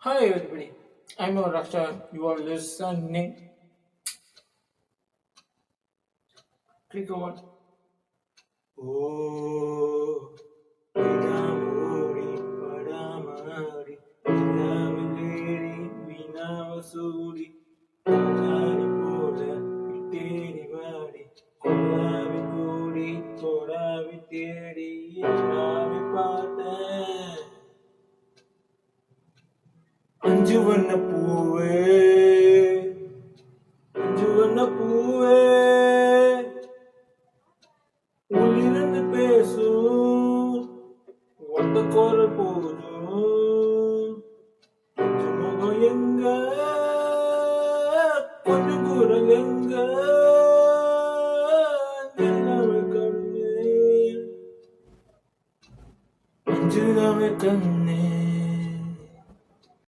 Hi everybody, I'm Raksha. You are listening. Click on. Oh, Vidamuri, Padamari, Vinaviri, Vinavasuri, Kalani Poda, Viteri Vari, Kolavi Kuri, Toravi Teri, Navi Pata. அஞ்சுவண்ண பூவே அஞ்சுவண்ண பூவே உள்ளிருந்து பேசும் ஒத்த குரல் போதும் முகம் எங்க கொஞ்சம் குரல் எங்க நிலவு கண்ணே அஞ்சுதாமே கண்ணே